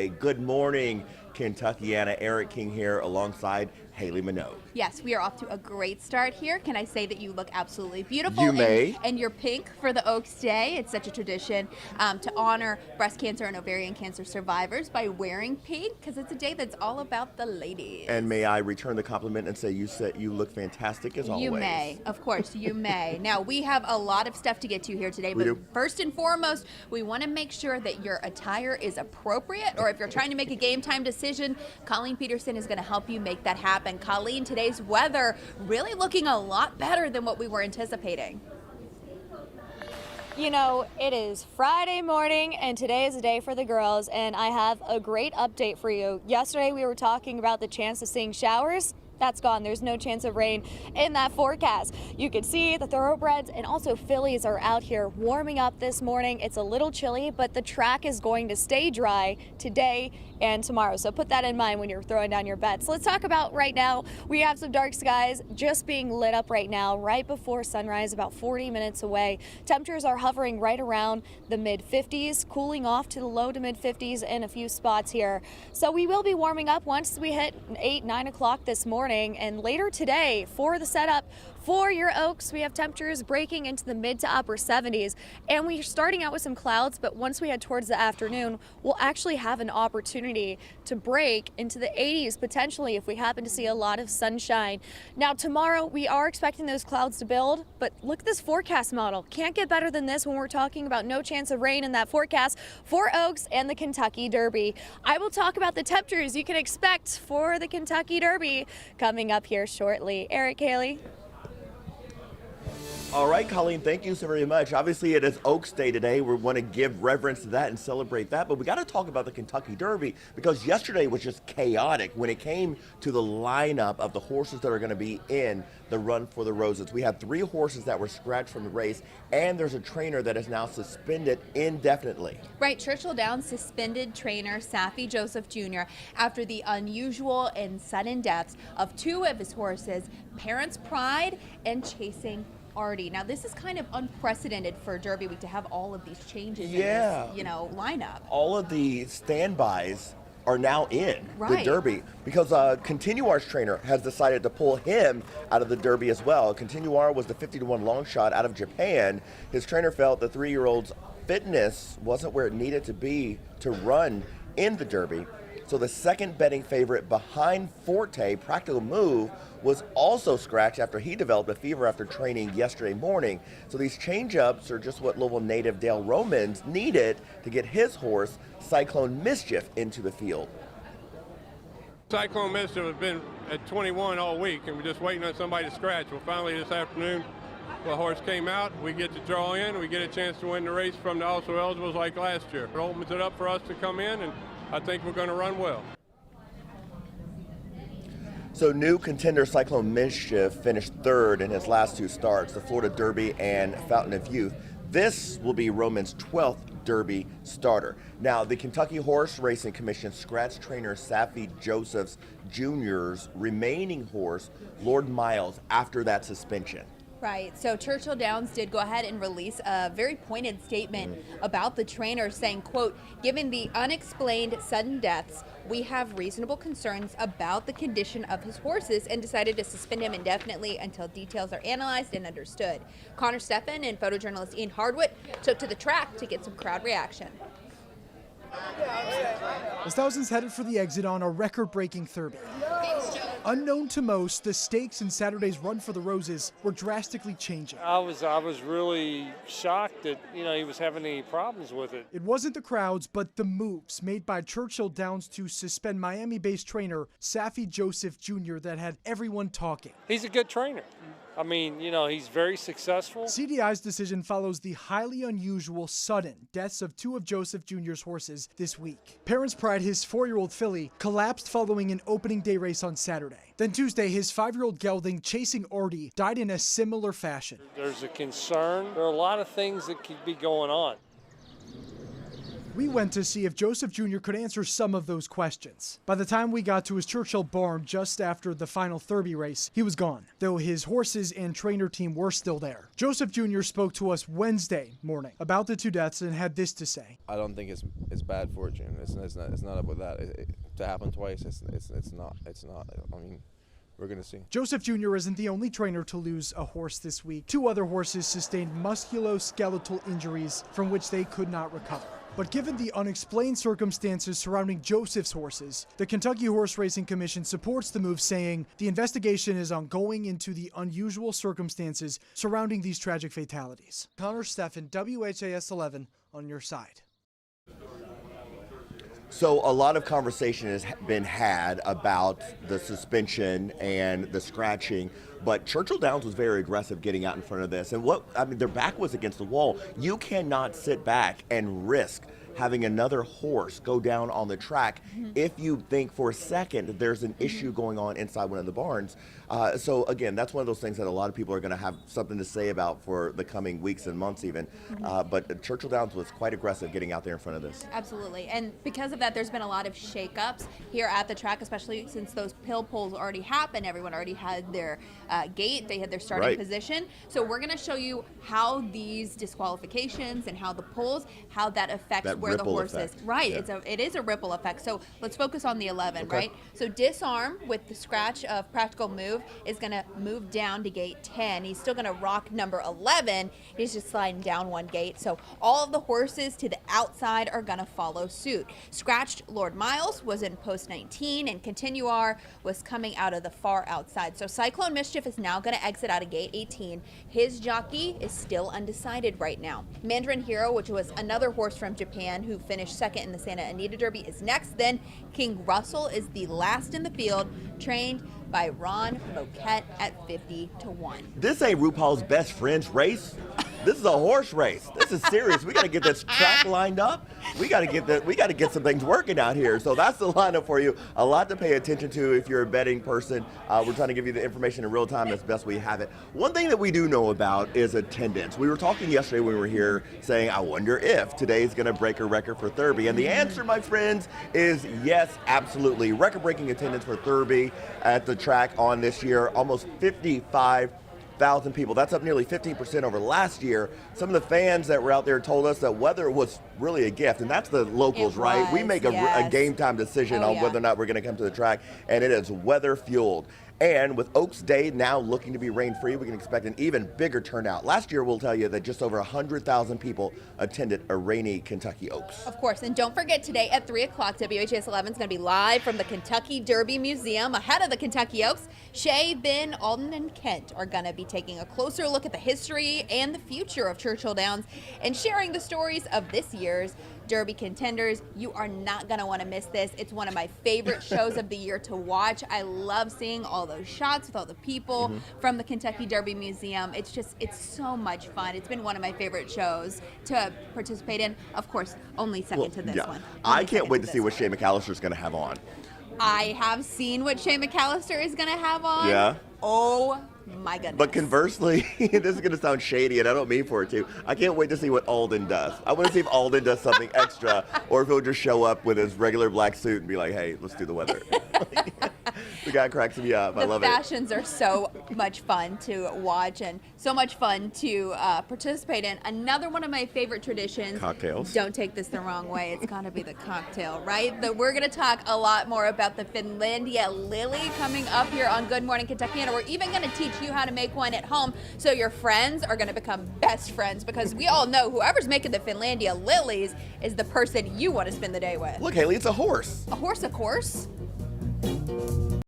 Hey, good morning, Kentuckiana. Eric King here alongside Hayley Minogue. Yes, we are off to a great start here. Can I say that you look absolutely beautiful? You may. And you're pink for the Oaks Day. It's such a tradition to honor breast cancer and ovarian cancer survivors by wearing pink, because it's a day that's all about the ladies. And may I return the compliment and say you look fantastic as always. You may, of course, you may. Now, we have a lot of stuff to get to here today, but first and foremost, we want to make sure that your attire is appropriate, or if you're trying to make a game time decision, Colleen Peterson is going to help you make that happen. Colleen, today's weather really looking a lot better than what we were anticipating. You know, it is Friday morning and today is a day for the girls, and I have a great update for you. Yesterday we were talking about the chance of seeing showers. That's gone. There's no chance of rain in that forecast. You can see the thoroughbreds and also fillies are out here warming up this morning. It's a little chilly, but the track is going to stay dry today and tomorrow. So put that in mind when you're throwing down your bets. Let's talk about right now. We have some dark skies just being lit up right now, right before sunrise, about 40 minutes away. Temperatures are hovering right around the mid 50s, cooling off to the low to mid 50s in a few spots here. So we will be warming up once we hit 8, 9 o'clock this morning. And later today, for the setup for your Oaks, we have temperatures breaking into the mid to upper 70s, and we're starting out with some clouds, but once we head towards the afternoon, we'll actually have an opportunity to break into the 80s potentially if we happen to see a lot of sunshine. Now tomorrow we are expecting those clouds to build, but look at this forecast model. Can't get better than this when we're talking about no chance of rain in that forecast for Oaks and the Kentucky Derby. I will talk about the temperatures you can expect for the Kentucky Derby coming up here shortly. Eric, Hayley. All right, Colleen, thank you so very much. Obviously, it is Oaks Day today. We want to give reverence to that and celebrate that, but we got to talk about the Kentucky Derby because yesterday was just chaotic when it came to the lineup of the horses that are going to be in the Run for the Roses. We had 3 horses that were scratched from the race, and there's a trainer that is now suspended indefinitely. Right, Churchill Downs suspended trainer Safi Joseph Jr. after the unusual and sudden deaths of 2 of his horses, Parents' Pride and Chasing Artie. Now this is kind of unprecedented for Derby Week to have all of these changes in this, lineup. All of the standbys are now in the Right. Derby because Continuar's trainer has decided to pull him out of the Derby as well. Continuar was the 50-1 long shot out of Japan. His trainer felt the 3-year-old's fitness wasn't where it needed to be to run in the Derby. So the second betting favorite behind Forte, Practical Move, was also scratched after he developed a fever after training yesterday morning. So these change-ups are just what Louisville native Dale Romans needed to get his horse, Cyclone Mischief, into the field. Cyclone Mischief has been at 21 all week, and we're just waiting on somebody to scratch. Well, finally this afternoon, the horse came out. We get to draw in. We get a chance to win the race from the also eligibles like last year. It opens it up for us to come in, and I think we're going to run well. So new contender Cyclone Mischief finished 3rd in his last 2 starts, the Florida Derby and Fountain of Youth. This will be Roman's 12th Derby starter. Now, the Kentucky Horse Racing Commission scratched trainer Safi Joseph Jr.'s remaining horse, Lord Miles, after that suspension. Right, so Churchill Downs did go ahead and release a very pointed statement about the trainer saying, quote, "Given the unexplained sudden deaths, we have reasonable concerns about the condition of his horses and decided to suspend him indefinitely until details are analyzed and understood." Connor Steffen and photojournalist Ian Hardwick took to the track to get some crowd reaction. As thousands headed for the exit on a record-breaking Derby. Unknown to most, the stakes in Saturday's Run for the Roses were drastically changing. I was really shocked that he was having any problems with it. It wasn't the crowds, but the moves made by Churchill Downs to suspend Miami-based trainer Safi Joseph Jr. that had everyone talking. He's a good trainer. I mean, he's very successful. CDI's decision follows the highly unusual, sudden deaths of 2 of Joseph Jr.'s horses this week. Parents' Pride, his 4-year-old filly, collapsed following an opening day race on Saturday. Then Tuesday, his 5-year-old gelding, Chasing Artie, died in a similar fashion. There's a concern. There are a lot of things that could be going on. We went to see if Joseph Jr. could answer some of those questions. By the time we got to his Churchill barn just after the final Derby race, he was gone, though his horses and trainer team were still there. Joseph Jr. spoke to us Wednesday morning about the two deaths and had this to say. I don't think it's bad fortune. It's not about that. To happen twice, it's not. I mean, we're going to see. Joseph Jr. isn't the only trainer to lose a horse this week. Two other horses sustained musculoskeletal injuries from which they could not recover. But given the unexplained circumstances surrounding Joseph's horses, the Kentucky Horse Racing Commission supports the move, saying the investigation is ongoing into the unusual circumstances surrounding these tragic fatalities. Connor Steffen, WHAS 11, on your side. So a lot of conversation has been had about the suspension and the scratching, but Churchill Downs was very aggressive getting out in front of this. And their back was against the wall. You cannot sit back and risk having another horse go down on the track if you think for a second that there's an issue going on inside one of the barns. So again, that's one of those things that a lot of people are going to have something to say about for the coming weeks and months even. But Churchill Downs was quite aggressive getting out there in front of this. Absolutely. And because of that, there's been a lot of shakeups here at the track, especially since those pill pulls already happened. Everyone already had their gate. They had their starting position. So we're going to show you how these disqualifications and how the pulls, how that affects where the horse is. Right. Yeah. It is a ripple effect. So let's focus on the 11, right? So Disarm with the scratch of Practical Move is going to move down to gate 10. He's still going to rock number 11. He's just sliding down one gate. So all of the horses to the outside are going to follow suit. Scratched Lord Miles was in post 19, and Continuar was coming out of the far outside. So Cyclone Mischief is now going to exit out of gate 18. His jockey is still undecided right now. Mandarin Hero, which was another horse from Japan who finished second in the Santa Anita Derby, is next. Then King Russell is the last in the field, trained by Ron Moquette at 50-1. This ain't RuPaul's Best Friends race. This is a horse race. This is serious. We got to get this track lined up. We got to get some things working out here. So that's the lineup for you. A lot to pay attention to if you're a betting person. We're trying to give you the information in real time as best we have it. One thing that we do know about is attendance. We were talking yesterday when we were here saying, I wonder if today's going to break a record for Derby. And the answer, my friends, is yes, absolutely. Record-breaking attendance for Derby at the track on this year, almost 55,000 people. That's up nearly 15% over last year. Some of the fans that were out there told us that weather was really a gift, and that's the locals, right? We make a game time decision on whether or not we're going to come to the track, and it is weather fueled. And with Oaks Day now looking to be rain-free, we can expect an even bigger turnout. Last year, we'll tell you that just over 100,000 people attended a rainy Kentucky Oaks. Of course, and don't forget today at 3 o'clock, WHAS 11 is going to be live from the Kentucky Derby Museum ahead of the Kentucky Oaks. Shay, Ben, Alden, and Kent are going to be taking a closer look at the history and the future of Churchill Downs and sharing the stories of this year's Derby contenders. You are not going to want to miss this. It's one of my favorite shows of the year to watch. I love seeing all those shots with all the people from the Kentucky Derby Museum. It's so much fun. It's been one of my favorite shows to participate in. Of course, only second to this one. I can't wait to see what Shay McAllister's going to have on. I have seen what Shay McAllister is going to have on. Yeah. Oh my goodness. But conversely, this is going to sound shady, and I don't mean for it to. I can't wait to see what Alden does. I want to see if Alden does something extra, or if he'll just show up with his regular black suit and be like, hey, let's do the weather. The guy cracks me up. I love it. The fashions are so much fun to watch and so much fun to participate in. Another one of my favorite traditions. Cocktails. Don't take this the wrong way. It's got to be the cocktail, right? We're going to talk a lot more about the Finlandia Lily coming up here on Good Morning Kentuckiana. We're even going to teach you how to make one at home, so your friends are going to become best friends, because we all know whoever's making the Finlandia Lilies is the person you want to spend the day with. Look, Hayley, it's a horse. A horse, of course.